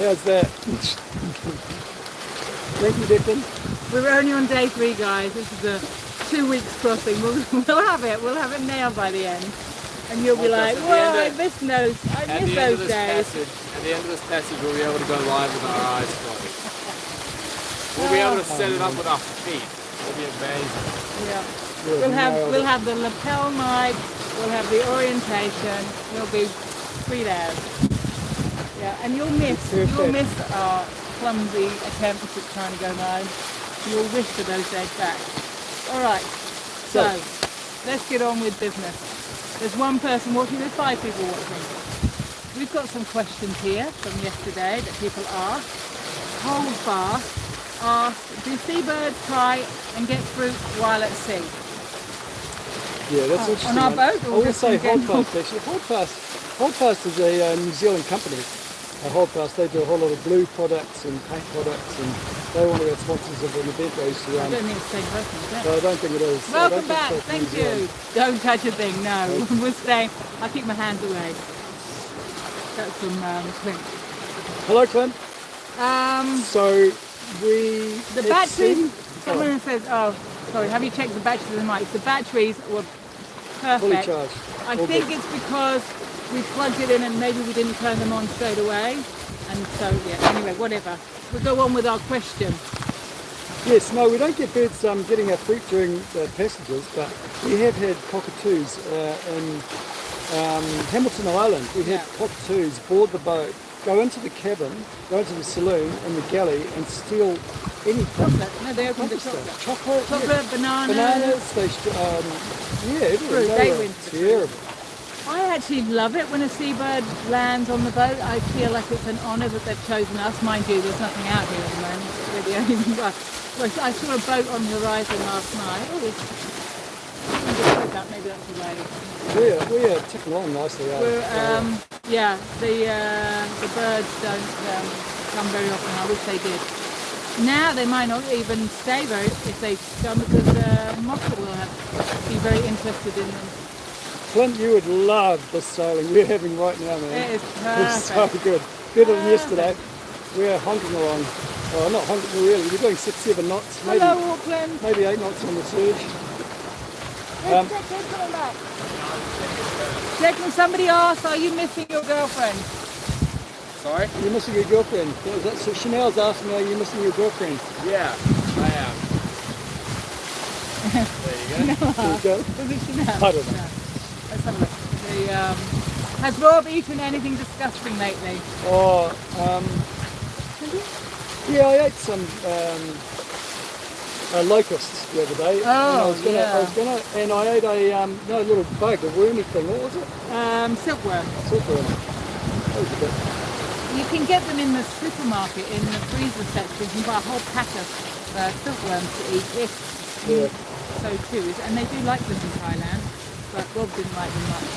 How's that? Thank you, Declan. We're only on day 3, guys. This is a 2 weeks crossing. We'll have it. We'll have it nailed by the end. And you'll be like, whoa, I miss those days. At the end of this passage, we'll be able to go live with our eyes closed. We'll be able to set it up with our feet. It'll be amazing. Yeah. We'll have the lapel mic. We'll have the orientation. We'll be 3 days. Yeah, and you'll miss our clumsy attempts at trying to go live. You'll wish for those days back. All right. So let's get on with business. There's one person watching. There's 5 people watching. We've got some questions here from yesterday that people asked. Hold fast. Asked, do seabirds try and get fruit while at sea? Yeah, that's interesting. On our boat? I will say Holdfast actually. Holdfast is a New Zealand company. Holdfast, they do a whole lot of glue products and paint products, and they're one of our sponsors of an event I used to run. I don't think it's the same person, is it? No, I don't think it is. Welcome back, thank you. Don't touch a thing, no. We'll stay. I'll keep my hands away. That's from Clint. Hello, Clint. The batteries, someone says, oh, sorry, have you checked the batteries of the mics? The batteries were perfect. Fully charged. I think it's because we plugged it in and maybe we didn't turn them on straight away. And so, yeah, anyway, whatever. We'll go on with our question. Yes, no, we don't get birds getting our fruit during passages, but we have had cockatoos in Hamilton Island. We had cockatoos board the boat, go into the cabin, go into the saloon and the galley and steal any chocolate. No, they opened the chocolate. Chocolate, bananas. Everything. They went terrible. I actually love it when a seabird lands on the boat. I feel like it's an honour that they've chosen us. Mind you, there's nothing out here at the moment. We're the only one. I saw a boat on the horizon last night. Oh, maybe that's the way. We are ticking along nicely. Yeah, the birds don't come very often. I wish they did. Now they might not even stay very if they come because Moffat will be very interested in them. Clint, you would love this sailing we're having right now, man. It is perfect. It's so good. Better than yesterday. We're honking along. Well, not honking really. We're doing 6-7 knots. Hello, Auckland. Maybe 8 knots on the surge. Declan coming back. Declan, somebody asked, are you missing your girlfriend? Sorry? You're missing your girlfriend. So Chanel's asking, are you missing your girlfriend? Yeah, I am. There you go. There you go. Was it Chanel? I don't know. No. Let's have a look. Has Rob eaten anything disgusting lately? Oh, yeah, I ate some locusts the other day. Oh, and I ate a little bug, a wormy thing. What was it? Silkworm. Silkworm. That was a bit. You can get them in the supermarket in the freezer section. You can buy a whole pack of silkworms to eat if you so choose. And they do like them in Thailand, but Rob didn't like them much.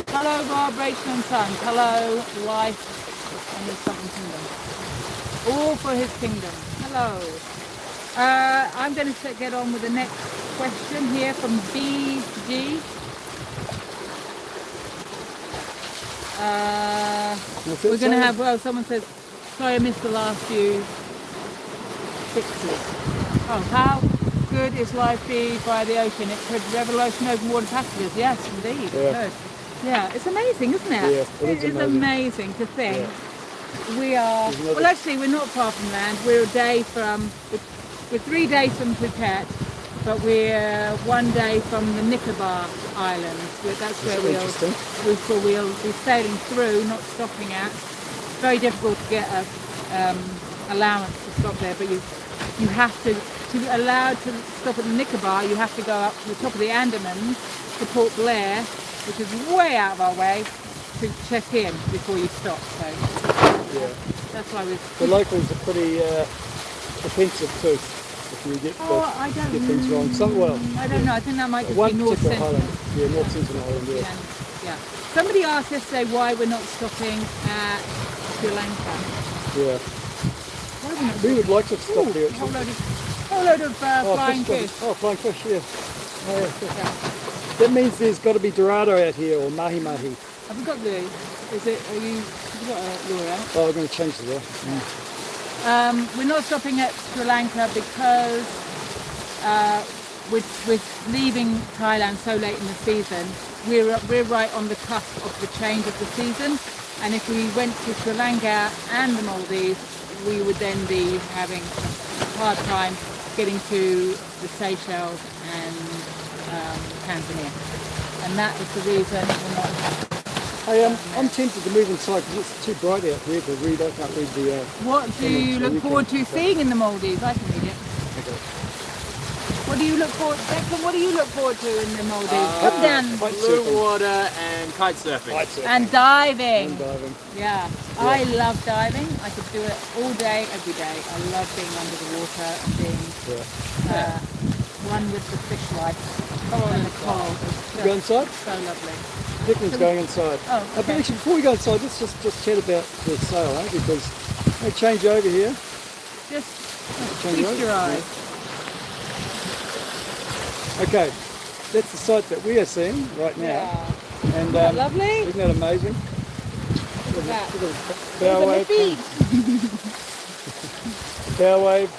Hello, Rob, Rachel and Sons. Hello, life and the Southern Kingdom. All for his kingdom. Hello. I'm going to get on with the next question here from BG. We're going to have, well, someone says, sorry I missed the last few pictures. Oh, how good is life be by the ocean? It could revolution open water passages. Yes, indeed, it could. Yeah, it's amazing, isn't it? Yeah, it is amazing to think. We are, well actually we're not far from land. We're 3 days from Phuket, but we're 1 day from the Nicobar Islands. That's where we'll be sailing through, not stopping at. It's very difficult to get a allowance to stop there, but you have to be allowed to stop at the Nicobar, you have to go up to the top of the Andamans to Port Blair, which is way out of our way, to check in before you stop. So that's why the locals are pretty defensive too. If you get things wrong, I don't know. I think that might just be North Central. Yeah, North Central Island. Yeah. Somebody asked yesterday why we're not stopping at Sri Lanka. Yeah. We would like to stop here. A whole load of flying fish. Oh, flying fish, That means there's got to be dorado out here or mahi mahi. Have we got are you Laura. Oh, we're going to change the there. We're not stopping at Sri Lanka because with leaving Thailand so late in the season, we're right on the cusp of the change of the season. And if we went to Sri Lanka and the Maldives, we would then be having a hard time getting to the Seychelles and Tanzania. And that is the reason we're not. Hey, I'm tempted to move inside because it's too bright out here to read. I can't read the... What do you look forward to seeing in the Maldives? I can read it. Okay. What do you look forward, Declan, what do you look forward to in the Maldives? Put down. Blue water and kite surfing. And diving. And diving. Yeah. I love diving. I could do it all day, every day. I love being under the water and being one with the fish life and the coral. You go inside? So lovely. Declan's going inside. Oh, But actually, before we go inside, let's just chat about the sail, because they change over here. Just Change feast over. your eyes. Okay, that's the site that we are seeing right now. Yeah. And Isn't that lovely? Isn't that amazing? Look at that. Look at the There's bow a wave. feet. Bow wave.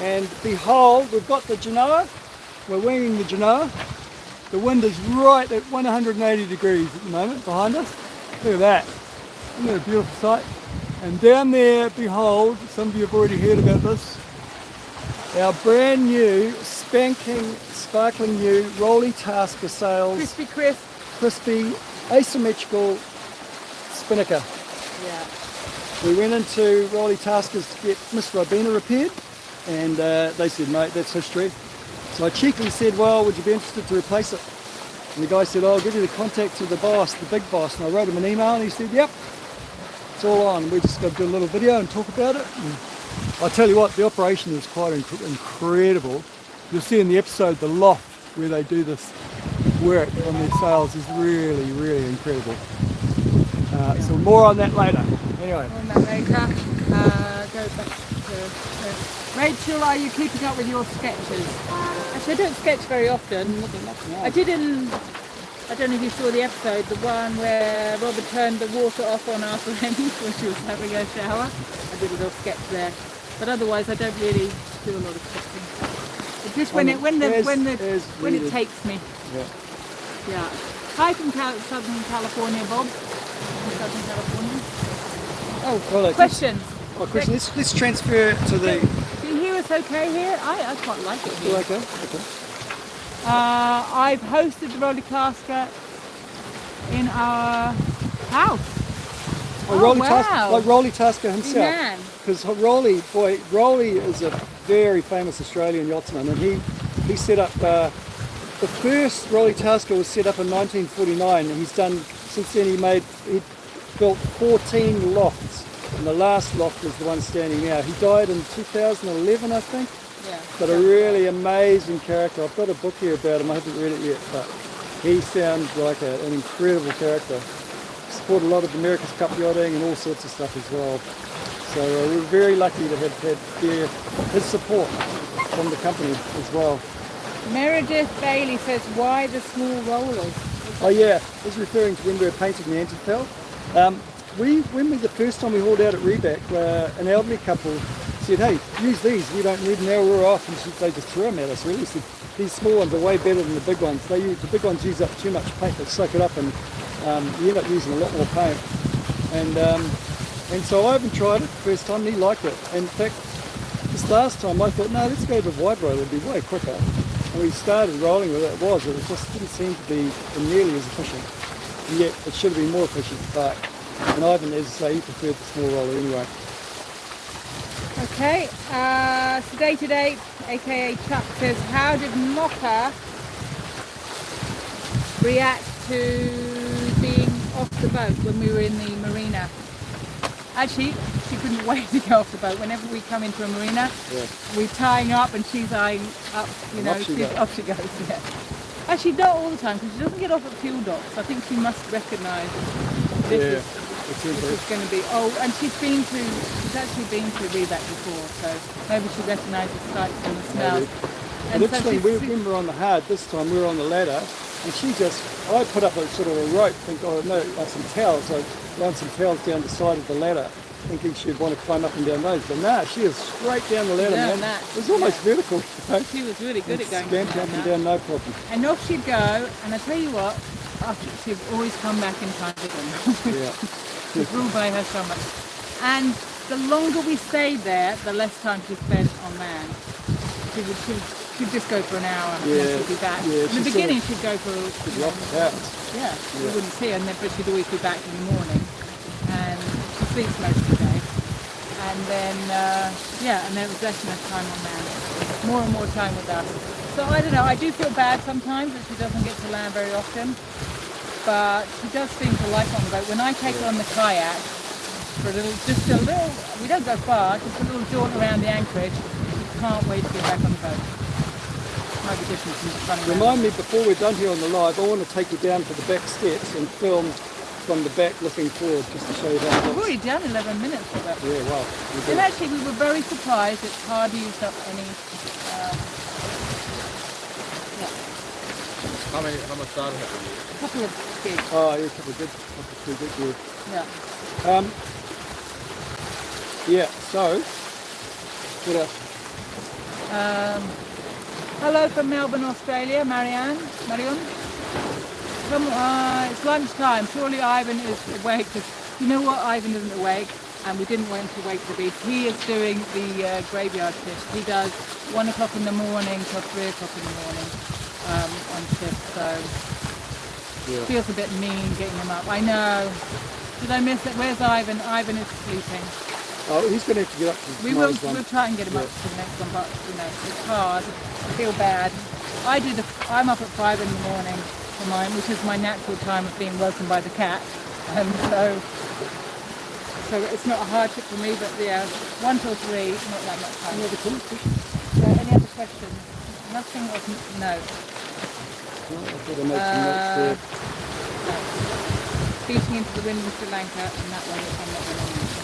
And behold, we've got the genoa. We're winging the genoa. The wind is right at 180 degrees at the moment behind us. Look at that. Isn't that a beautiful sight? And down there, behold, some of you have already heard about this, our brand new, sparkling new Rolly Tasker sails, Crispy crisp. crispy, asymmetrical spinnaker. Yeah. We went into Rolly Taskers to get Miss Ribena repaired, and they said, mate, that's history. So I cheekily said, well, would you be interested to replace it? And the guy said, I'll give you the contact to the boss, the big boss. And I wrote him an email, and he said, yep, it's all on. We just got to do a little video and talk about it. And I'll tell you what, the operation is quite incredible. You'll see in the episode, the loft where they do this work on their sails is really, really incredible. So more on that later. Anyway. On that later. Go back to Rachel, are you keeping up with your sketches? Actually, I don't sketch very often. I did I don't know if you saw the episode, the one where Robert turned the water off on our friend when she was having a shower. I did a little sketch there. But otherwise, I don't really do a lot of sketching. It's just when it takes me. Yeah. Yeah. Hi from Southern California, Bob. From Southern California. Oh, Well, questions. question. Let's transfer to the... Do you hear us okay here? I quite like it here. Okay. I've hosted the Rolly Tasker in our house. Like Rolly Tasker himself. Man. Because Rolly is a very famous Australian yachtsman, and he set up the first Rolly Tasker was set up in 1949, and he's done since then. He built 14 lofts, and the last loft is the one standing now. He died in 2011, I think. Yeah. But a really amazing character. I've got a book here about him. I haven't read it yet, but he sounds like an incredible character. Supported a lot of America's Cup yachting and all sorts of stuff as well. So we're very lucky to have had his support from the company as well. Meredith Bailey says, why the small rollers? Oh yeah, I was referring to when we were painting the anti-foul. The first time we hauled out at Reback, an elderly couple said, hey, use these, we don't need an hour off, and they just threw them at us really. Said, these small ones are way better than the big ones. The big ones use up too much paint, they soak it up, and you end up using a lot more paint. And so I haven't tried it the first time, and he liked it. And in fact, this last time I thought, no, let's go to wide roll, it'll be way quicker. And we started rolling with it, it just didn't seem to be nearly as efficient. And yet it should have been more efficient, and Ivan, as I say, he preferred the small roller anyway. Okay, Today, aka Chuck, says, how did Mocha react to being off the boat when we were in the marina? Actually, she couldn't wait to go off the boat. Whenever we come into a marina, we're tying up and she's eyeing up, off she goes. Yeah. Actually, not all the time, because she doesn't get off at fuel docks. I think she must recognise this is going to be, and she's actually been to Reback before, so maybe she recognises sights and the smells. And when we were on the hard, this time we were on the ladder, and I put up a sort of a rope, think, oh no, some towels. So run some towels down the side of the ladder, thinking she'd want to climb up and down those. But nah, she was straight down the ladder, Yeah, man. that- It was almost vertical. She was really good at going Scamper up and down, no problem. And off she'd go, and I tell you what, she'd always come back in time again. Yeah. It was ruled by her so much. And the longer we stayed there, the less time she spent on land. She'd just go for an hour and then she'd be back. Yeah, In the beginning, she'd go for hours. yeah, we wouldn't see her, and then, but she'd always be back in the morning. And she sleeps most of the day. And then, and then it was less and less time on land. More and more time with us. So I don't know, I do feel bad sometimes that she doesn't get to land very often. But she does seem to like it on the boat. When I take her on the kayak, for just a little, we don't go far, just a little jaunt around the anchorage, she can't wait to get back on the boat. Might be different from running around. Remind me, before we're done here on the live, I want to take you down to the back steps and film from the back looking forward, just to show you how it We've looks. already done 11 minutes of it. Yeah, wow. And actually we were very surprised it's hardly used up any, How much data have you? a couple of gigs. Oh, yeah, a couple of good, yeah. Yeah. Yeah, so, what else? Hello from Melbourne, Australia, Marion. Come on, it's lunchtime. Surely Ivan is awake. You know what? Ivan isn't awake, and we didn't want him to wake the beach. He is doing the graveyard shift. He does 1 o'clock in the morning till 3 o'clock in the morning on shift. So Yeah. feels a bit mean getting him up. I know. Did I miss it? Where's Ivan? Ivan is sleeping. Oh, he's going to have to get up to We will. tomorrow's one. We'll try and get him up to the next one, but you know it's hard. I feel bad. I'm up at 5 in the morning for mine, which is my natural time of being woken by the cat, and so it's not a hardship for me. But yeah, 1 till 3, not that much time. Any other questions? So any other questions? Nothing of no. No, I thought I made some notes there. Beating into the wind in Sri Lanka, and that one I'm not going to mention.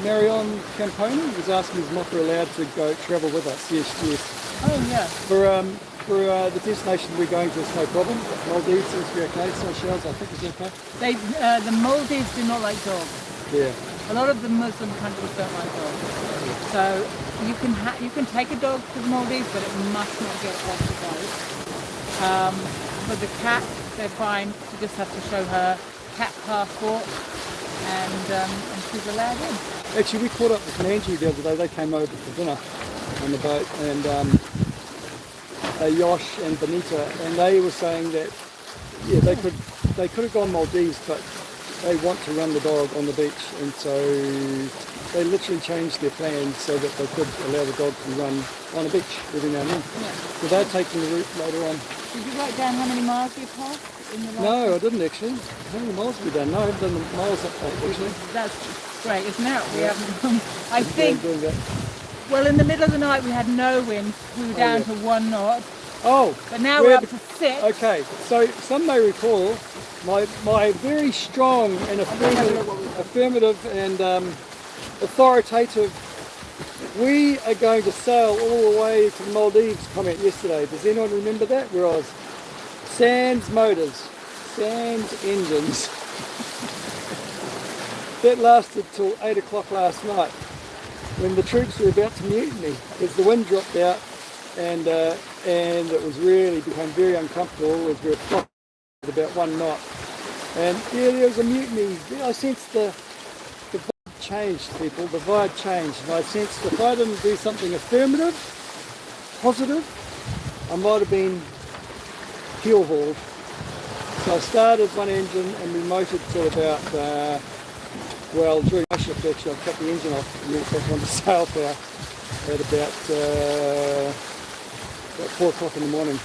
Marion Camponi was asking is Mocha allowed to go travel with us? Yes. Oh yeah. For the destination we're going to, it's no problem. Maldives seems to be okay. Seychelles, I think, is okay. The Maldives do not like dogs. Yeah. A lot of the Muslim countries don't like dogs. So you can take a dog to the Maldives, but it must not get off the boat. For the cat, they're fine. You just have to show her cat passport, and she's allowed in. Actually, we caught up with Manji the other day. They came over for dinner on the boat, and Yosh and Benita, and they were saying that they could have gone Maldives, but they want to run the dog on the beach, and so they literally changed their plans so that they could allow the dog to run on a beach every now and then. Yeah. So they're taking the route later on. Did you write down how many miles you passed in the last? No, I didn't actually. How many miles have we done? No, I haven't done the miles up there actually. That's great, isn't it? We haven't. I think. Doing that. Well, in the middle of the night we had no wind. We were down to 1 knot, Oh, but now we're up to 6. Okay, so some may recall my very strong and affirmative and authoritative, we are going to sail all the way to the Maldives comment yesterday. Does anyone remember that? Where I was sans motors, sans engines. That lasted till 8 o'clock last night when the troops were about to mutiny as the wind dropped out, and it was really became very uncomfortable as we were flying at about 1 knot. And yeah, there was a mutiny. I sensed the vibe changed, people. The vibe changed, and I sensed if I didn't do something affirmative, positive, I might have been keel hauled. So I started one engine and we motored till about during my shift actually I cut the engine off and went back on the sail power at about 4 o'clock in the morning.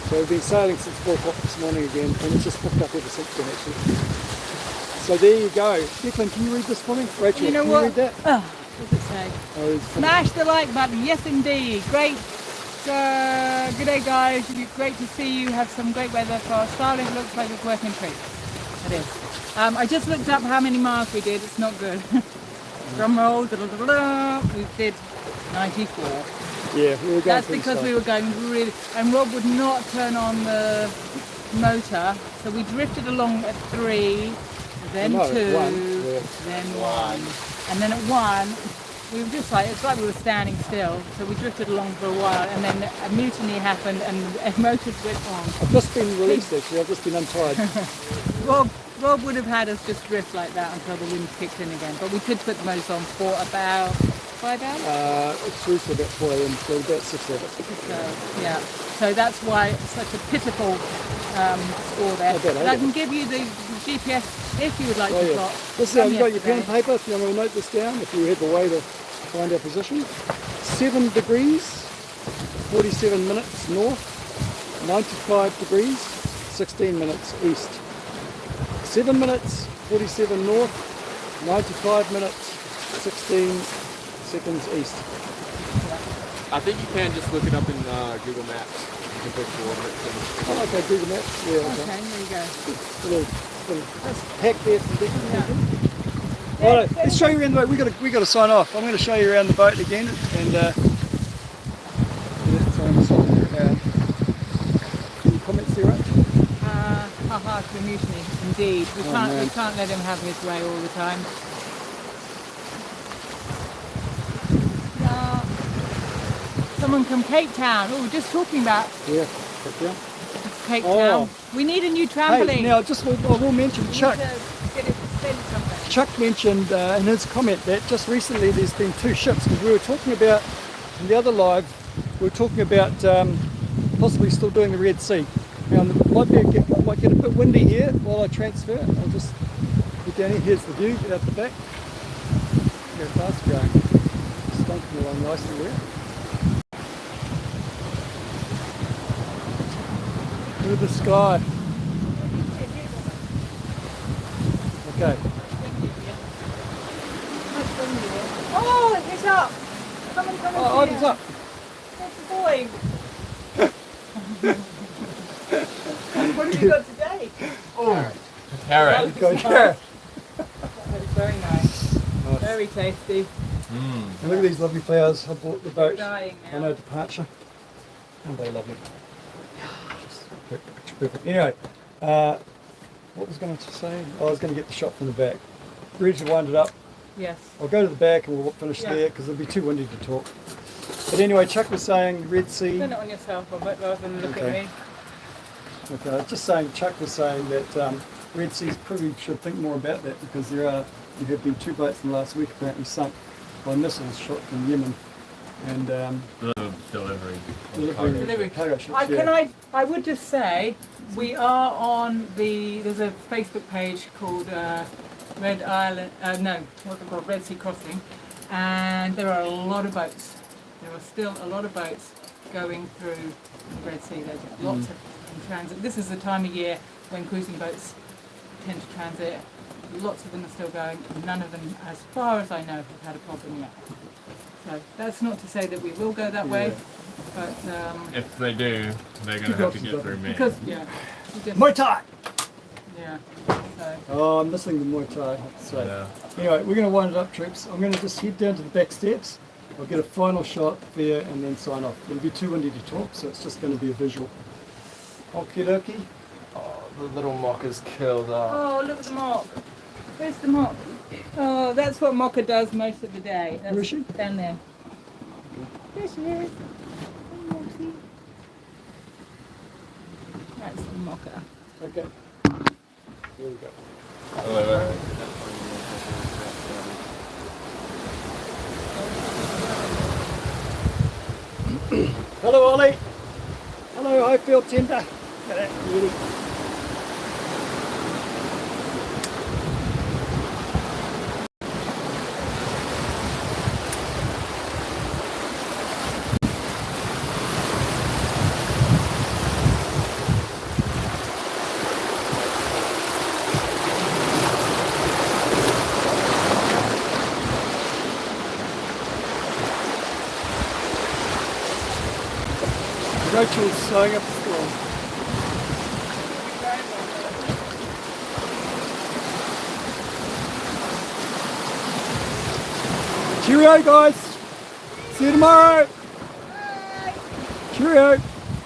So we've been sailing since 4 o'clock this morning again, and it's just picked up ever since then actually. So there you go. Declan, can you read this for me? Rachel, You know can what? you read that? Oh, what does it say? Oh, it's funny. Smash the like button. Yes, indeed. Great. Good day, guys. Great to see you. Have some great weather for our Starlink. Looks like it's working treat. It is. I just looked up how many miles we did. It's not good. Drum roll. We did 94. Yeah, we were going That's pretty because slow. we were going really, and Rob would not turn on the motor. So we drifted along at 3, then No, 2, 1, yeah. then 1. And then at 1, we were just like, it's like we were standing still. So we drifted along for a while, and then a mutiny happened and the motors went on. I've just been released actually, I've just been untied. Rob would have had us just drift like that until the wind kicked in again. But we could put the motors on for about 5 hours? It's through to about 4 a.m, so about 6 hours. So, yeah. So that's why it's such a pitiful score there. But I can give you the GPS if you would like to plot. Listen, you've got your pen and paper, if you want to note this down, if you have a way to find our position. 7 degrees, 47 minutes north, 95 degrees, 16 minutes east. 7 minutes, 47 north, 95 minutes, 16 seconds east. I think you can just look it up in Google Maps. You can put coordinates in. Oh, okay, Google Maps. Yeah, Okay, there you go. little hack there from Declan. Yeah. Right, let's show you around the boat. We got to sign off. I'm going to show you around the boat again, and any comments there, right? Haha, to the mutiny, indeed. We can't let him have his way all the time. Someone from Cape Town. Oh, we're just talking about Cape Town. We need a new trampoline. Hey, now, I will mention Chuck. Chuck mentioned in his comment that just recently there's been 2 ships, because we were talking about, in the other live, we were talking about possibly still doing the Red Sea. Now, it might get a bit windy here while I transfer. I'll just get down here. Here's the view, get out the back. How fast we're going. Stunking along nicely there. Look at the sky. Okay. Oh, it's up! Someone come and It's up. That's the boy. What have you got today? Oh, carrot. Carrot. That is very nice. Very tasty. And look at these lovely flowers. I bought the boat Dying now. on our departure. Aren't they lovely? Perfect. Anyway, what was I going to say? I was going to get the shot from the back. Ready to wind it up. Yes. I'll go to the back and we'll finish there because it'll be too windy to talk. But anyway, Chuck was saying Red Sea. Turn it on yourself, Robert, rather than look at me. Okay, just saying, Chuck was saying that Red Sea's probably should think more about that, because there have been 2 boats in the last week apparently sunk by missiles shot from Yemen. And delivering cargo ships. I would just say we are on there's a Facebook page called Red Sea Crossing, and there are a lot of boats. There are still a lot of boats going through the Red Sea. There's lots of in transit. This is the time of year when cruising boats tend to transit. Lots of them are still going. None of them, as far as I know, have had a problem yet. So that's not to say that we will go that way, but if they do, they're going to have to get through me. Because Muay Thai! Yeah. So. Oh, I'm missing the Muay Thai, I have to say. Yeah. Anyway, we're going to wind it up, troops. I'm going to just head down to the back steps. I'll get a final shot there and then sign off. It'll be too windy to talk, so it's just going to be a visual. Okie dokie. Oh, the little mock is killed off. Oh, look at the mock. Where's the mock? Oh, that's what mocker does most of the day. That's Where is she? Down there. There she is. That's the mocker. Okay. Here we go. Hello, Ollie. Hello, Highfield Tender. Look at that beauty. Rachel's sewing up the storm. Cheerio, guys. See you tomorrow. Bye. Cheerio.